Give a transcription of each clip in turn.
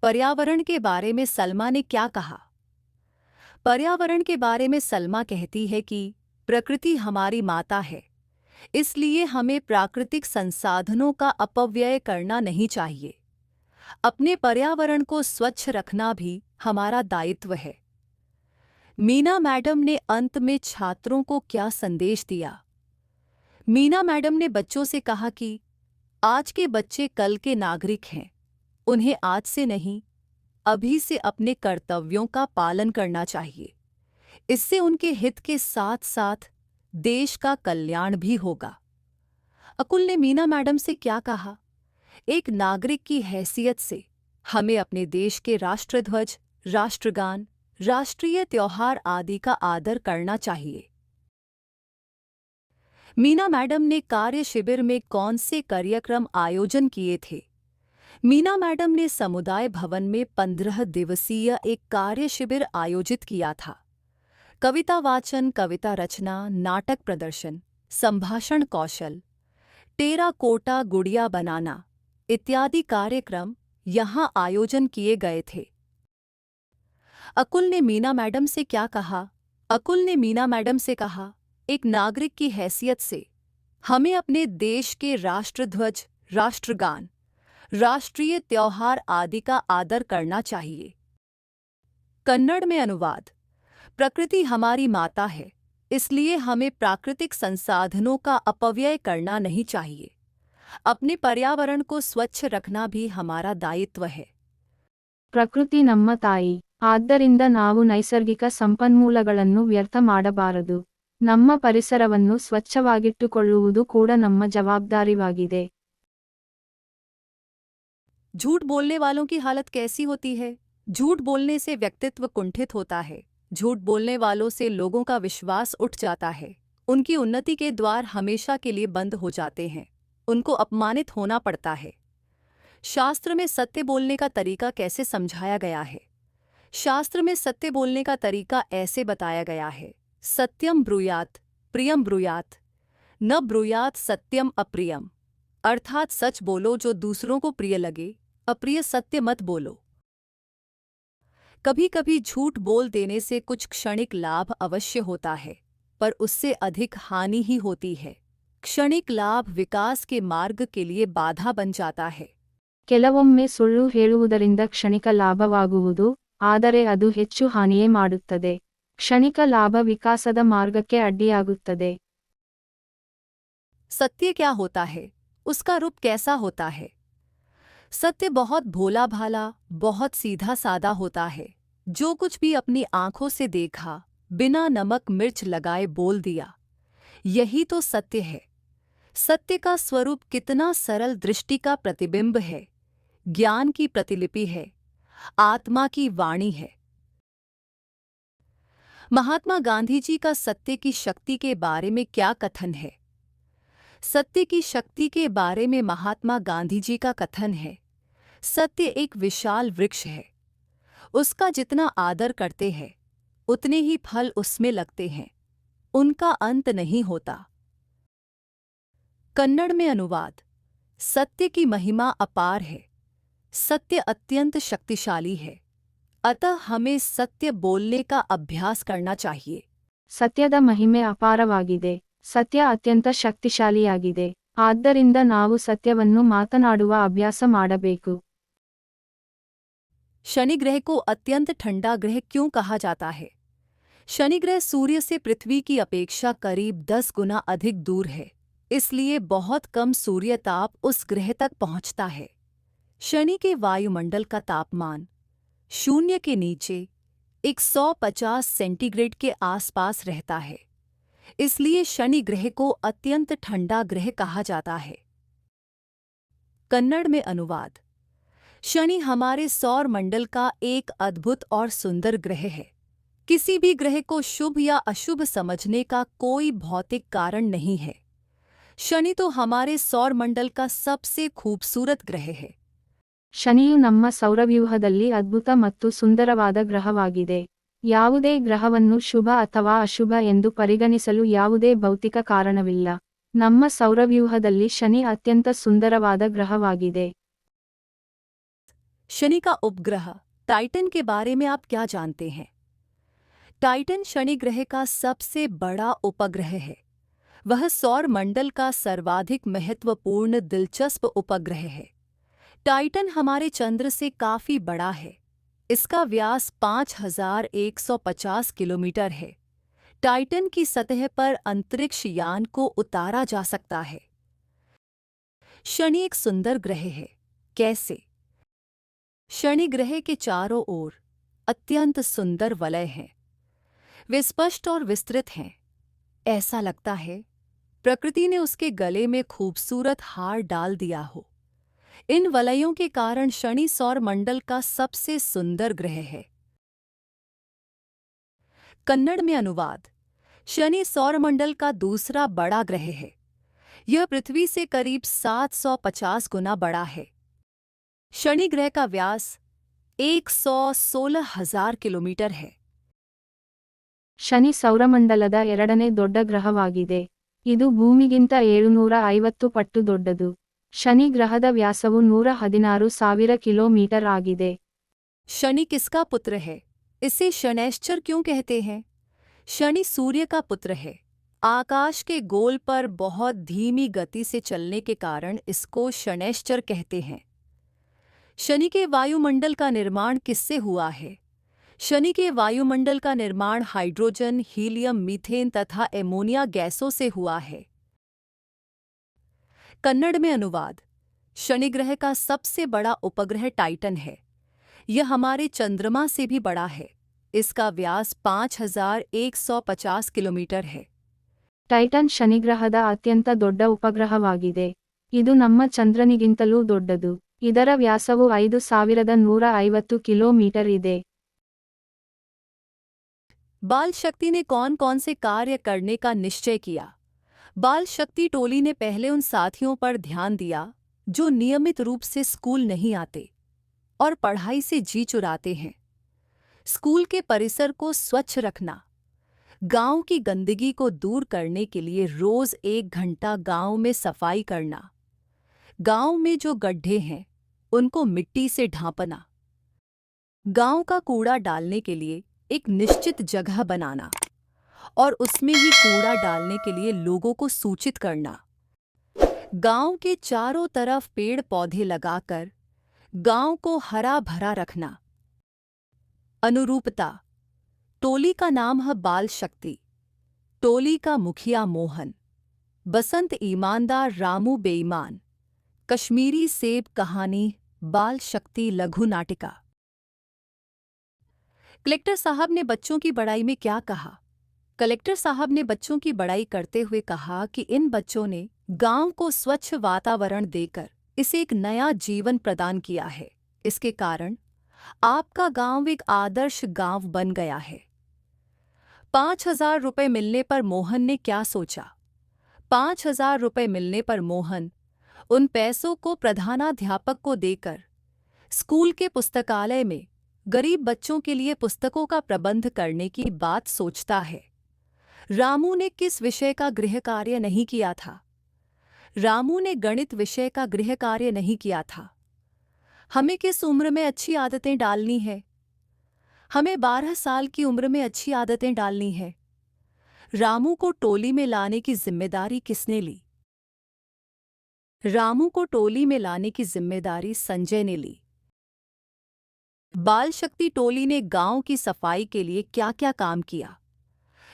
पर्यावरण के बारे में सलमा ने क्या कहा? पर्यावरण के बारे में सलमा कहती है कि प्रकृति हमारी माता है, इसलिए हमें प्राकृतिक संसाधनों का अपव्यय करना नहीं चाहिए। अपने पर्यावरण को स्वच्छ रखना भी हमारा दायित्व है। मीना मैडम ने अंत में छात्रों को क्या संदेश दिया? मीना मैडम ने बच्चों से कहा कि आज के बच्चे कल के नागरिक हैं। उन्हें आज से नहीं, अभी से अपने कर्तव्यों का पालन करना चाहिए। इससे उनके हित के साथ साथ देश का कल्याण भी होगा। अकुल ने मीना मैडम से क्या कहा? एक नागरिक की हैसियत से हमें अपने देश के राष्ट्रध्वज, राष्ट्रगान, राष्ट्रीय त्योहार आदि का आदर करना चाहिए। मीना मैडम ने कार्य शिविर में कौन से कार्यक्रम आयोजन किए थे? मीना मैडम ने समुदाय भवन में 15 दिवसीय एक कार्य शिविर आयोजित किया था। कविता वाचन, कविता रचना, नाटक प्रदर्शन, संभाषण कौशल, टेराकोटा गुड़िया बनाना इत्यादि कार्यक्रम यहाँ आयोजन किए गए थे। अकुल ने मीना मैडम से क्या कहा? अकुल ने मीना मैडम से कहा, एक नागरिक की हैसियत से हमें अपने देश के राष्ट्रध्वज, राष्ट्रगान, राष्ट्रीय त्योहार आदि का आदर करना चाहिए। कन्नड़ में अनुवाद। प्रकृति हमारी माता है, इसलिए हमें प्राकृतिक संसाधनों का अपव्यय करना नहीं चाहिए। अपने पर्यावरण को स्वच्छ रखना भी हमारा दायित्व है। ಪ್ರಕೃತಿ ನಮ್ಮ ತಾಯಿ. ಆದ್ದರಿಂದ ನಾವು ನೈಸರ್ಗಿಕ ಸಂಪನ್ಮೂಲಗಳನ್ನು ವ್ಯರ್ಥ ಮಾಡಬಾರದು. ನಮ್ಮ ಪರಿಸರವನ್ನು ಸ್ವಚ್ಛವಾಗಿಟ್ಟುಕೊಳ್ಳುವುದು ಕೂಡ ನಮ್ಮ ಜವಾಬ್ದಾರಿಯಾಗಿದೆ. झूठ बोलने वालों की हालत कैसी होती है? झूठ बोलने से व्यक्तित्व कुंठित होता है। झूठ बोलने वालों से लोगों का विश्वास उठ जाता है। उनकी उन्नति के द्वार हमेशा के लिए बंद हो जाते हैं। उनको अपमानित होना पड़ता है। शास्त्र में सत्य बोलने का तरीका कैसे समझाया गया है? शास्त्र में सत्य बोलने का तरीका ऐसे बताया गया है, सत्यम ब्रूयात, प्रियम ब्रूयात, न ब्रूयात सत्यम अप्रियम। अर्थात सच बोलो जो दूसरों को प्रिय लगे, अप्रिय सत्य मत बोलो। कभी कभी झूठ बोल देने से कुछ क्षणिक लाभ अवश्य होता है, पर उससे अधिक हानि ही होती है। क्षणिक लाभ विकास के मार्ग के लिए बाधा बन जाता है। ಕೆಲವೊಮ್ಮೆ ಸುಳ್ಳು ಹೇಳುವುದರಿಂದ ಕ್ಷಣಿಕ ಲಾಭವಾಗುವುದು, ಆದರೆ ಅದು ಹೆಚ್ಚು ಹಾನಿಯೇ ಮಾಡುತ್ತದೆ. ಕ್ಷಣಿಕ ಲಾಭ ವಿಕಾಸದ ಮಾರ್ಗಕ್ಕೆ ಅಡ್ಡಿಯಾಗುತ್ತದೆ. सत्य क्या होता है? उसका रूप कैसा होता है? सत्य बहुत भोला भाला, बहुत सीधा सादा होता है। जो कुछ भी अपनी आंखों से देखा, बिना नमक मिर्च लगाए बोल दिया, यही तो सत्य है। सत्य का स्वरूप कितना सरल दृष्टि का प्रतिबिंब है, ज्ञान की प्रतिलिपि है, आत्मा की वाणी है। महात्मा गांधी जी का सत्य की शक्ति के बारे में क्या कथन है? सत्य की शक्ति के बारे में महात्मा गांधी जी का कथन है, सत्य एक विशाल वृक्ष है। उसका जितना आदर करते हैं, उतने ही फल उसमें लगते हैं। उनका अंत नहीं होता। कन्नड़ में अनुवाद। सत्य की महिमा अपार है। सत्य अत्यंत शक्तिशाली है। अतः हमें सत्य बोलने का अभ्यास करना चाहिए। ಸತ್ಯದ ಮಹಿಮೆ ಅಪಾರವಾಗಿದೆ. ಸತ್ಯ ಅತ್ಯಂತ ಶಕ್ತಿಶಾಲಿಯಾಗಿದೆ. ಆದ್ದರಿಂದ ನಾವು ಸತ್ಯವನ್ನು ಮಾತನಾಡುವ ಅಭ್ಯಾಸ ಮಾಡಬೇಕು. शनि ग्रह को अत्यंत ठंडा ग्रह क्यों कहा जाता है? शनि ग्रह सूर्य से पृथ्वी की अपेक्षा करीब 10 गुना अधिक दूर है, इसलिए बहुत कम सूर्य ताप उस ग्रह तक पहुंचता है। शनि के वायुमंडल का तापमान शून्य के नीचे 150 सेंटीग्रेड के आसपास रहता है, इसलिए शनि ग्रह को अत्यंत ठंडा ग्रह कहा जाता है। कन्नड़ में अनुवाद। शनि हमारे सौर मंडल का एक अद्भुत और सुंदर ग्रह है। किसी भी ग्रह को शुभ या अशुभ समझने का कोई भौतिक कारण नहीं है। शनि तो हमारे सौर मंडल का सबसे खूबसूरत ग्रह है। ಶನಿಯು ನಮ್ಮ ಸೌರವ್ಯೂಹದಲ್ಲಿ ಅದ್ಭುತ ಮತ್ತು ಸುಂದರವಾದ ಗ್ರಹವಾಗಿದೆ. ಯಾವುದೇ ಗ್ರಹವನ್ನು ಶುಭ ಅಥವಾ ಅಶುಭ ಎಂದು ಪರಿಗಣಿಸಲು ಯಾವುದೇ ಭೌತಿಕ ಕಾರಣವಿಲ್ಲ. ನಮ್ಮ ಸೌರವ್ಯೂಹದಲ್ಲಿ ಶನಿ ಅತ್ಯಂತ ಸುಂದರವಾದ ಗ್ರಹವಾಗಿದೆ. शनि का उपग्रह टाइटन के बारे में आप क्या जानते हैं? टाइटन शनि ग्रह का सबसे बड़ा उपग्रह है। वह सौर मंडल का सर्वाधिक महत्वपूर्ण दिलचस्प उपग्रह है। टाइटन हमारे चंद्र से काफी बड़ा है। इसका व्यास 5150 किलोमीटर है। टाइटन की सतह पर अंतरिक्ष यान को उतारा जा सकता है। शनि एक सुंदर ग्रह है। कैसे? शनि ग्रह के चारों ओर अत्यंत सुंदर वलय हैं। वे स्पष्ट और विस्तृत हैं। ऐसा लगता है प्रकृति ने उसके गले में खूबसूरत हार डाल दिया हो। इन वलयों के कारण शनि सौर मंडल का सबसे सुंदर ग्रह है। कन्नड़ में अनुवाद। शनि सौरमंडल का दूसरा बड़ा ग्रह है। यह पृथ्वी से करीब 750 गुना बड़ा है। शनि ग्रह का व्यास 116,000 किलोमीटर है। ಶನಿ ಸೌರಮಂಡಲದ ಎರಡನೇ ದೊಡ್ಡ ಗ್ರಹವಾಗಿದೆ. ಇದು ಭೂಮಿಗಿಂತ 750 ಪಟ್ಟು ದೊಡ್ಡದು. ಶನಿ ಗ್ರಹದ ವ್ಯಾಸವು 116,000 ಕಿಲೋಮೀಟರ್ ಆಗಿದೆ. शनि किसका पुत्र है? इसे शनैश्चर क्यों कहते हैं? शनि सूर्य का पुत्र है। आकाश के गोल पर बहुत धीमी गति से चलने के कारण इसको शनैश्चर कहते हैं। शनि के वायुमंडल का निर्माण किससे हुआ है? शनि के वायुमंडल का निर्माण हाइड्रोजन, हीलियम, मीथेन तथा एमोनिया गैसों से हुआ है। कन्नड़ में अनुवाद। शनि ग्रह का सबसे बड़ा उपग्रह टाइटन है। यह हमारे चंद्रमा से भी बड़ा है। इसका व्यास 5150 किलोमीटर है। ಟೈಟನ್ ಶನಿಗ್ರಹದ ಅತ್ಯಂತ ದೊಡ್ಡ ಉಪಗ್ರಹವಾಗಿದೆ. ಇದು ನಮ್ಮ ಚಂದ್ರನಿಗಿಂತಲೂ ದೊಡ್ಡದು. ಇದರ ವ್ಯಾಸವು 5150 ಕಿಲೋಮೀಟರ್ ಇದೆ. बाल शक्ति ने कौन कौन से कार्य करने का निश्चय किया? बाल शक्ति टोली ने पहले उन साथियों पर ध्यान दिया जो नियमित रूप से स्कूल नहीं आते और पढ़ाई से जी चुराते हैं। स्कूल के परिसर को स्वच्छ रखना, गांव की गंदगी को दूर करने के लिए रोज 1 घंटा गांव में सफाई करना, गांव में जो गड्ढे हैं उनको मिट्टी से ढांपना, गांव का कूड़ा डालने के लिए एक निश्चित जगह बनाना और उसमें ही कूड़ा डालने के लिए लोगों को सूचित करना, गांव के चारों तरफ पेड़ पौधे लगाकर गांव को हरा भरा रखना। अनुरूपता। टोली का नाम है बाल शक्ति। टोली का मुखिया मोहन। बसंत ईमानदार, रामू बेईमान। कश्मीरी सेब कहानी, बाल शक्ति लघु नाटिका। कलेक्टर साहब ने बच्चों की बड़ाई में क्या कहा? कलेक्टर साहब ने बच्चों की बड़ाई करते हुए कहा कि इन बच्चों ने गांव को स्वच्छ वातावरण देकर इसे एक नया जीवन प्रदान किया है। इसके कारण आपका गांव एक आदर्श गांव बन गया है। 5,000 रुपये मिलने पर मोहन ने क्या सोचा? 5,000 रुपये मिलने पर मोहन उन पैसों को प्रधानाध्यापक को देकर स्कूल के पुस्तकालय में गरीब बच्चों के लिए पुस्तकों का प्रबंध करने की बात सोचता है। रामू ने किस विषय का गृह कार्य नहीं किया था? रामू ने गणित विषय का गृह कार्य नहीं किया था। हमें किस उम्र में अच्छी आदतें डालनी है? हमें 12 साल की उम्र में अच्छी आदतें डालनी है। रामू को टोली में लाने की जिम्मेदारी किसने ली? रामू को टोली में लाने की जिम्मेदारी संजय ने ली। बाल शक्ति टोली ने गांव की सफाई के लिए क्या क्या काम किया?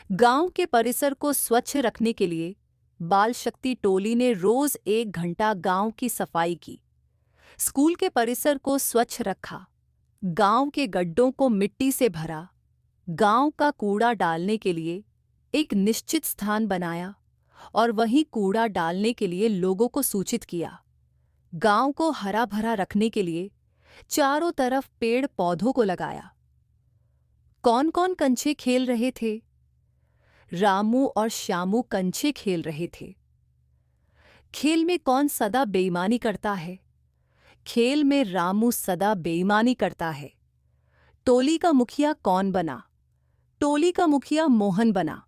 गांव के परिसर को स्वच्छ रखने के लिए बाल शक्ति टोली ने रोज 1 घंटा गांव की सफाई की, स्कूल के परिसर को स्वच्छ रखा, गांव के गड्ढों को मिट्टी से भरा, गांव का कूड़ा डालने के लिए एक निश्चित स्थान बनाया और वहीं कूड़ा डालने के लिए लोगों को सूचित किया, गांव को हरा भरा रखने के लिए चारों तरफ पेड़ पौधों को लगाया। कौन कौन कंचे खेल रहे थे? रामू और श्यामू कंचे खेल रहे थे। खेल में कौन सदा बेईमानी करता है? खेल में रामू सदा बेईमानी करता है। टोली का मुखिया कौन बना? टोली का मुखिया मोहन बना।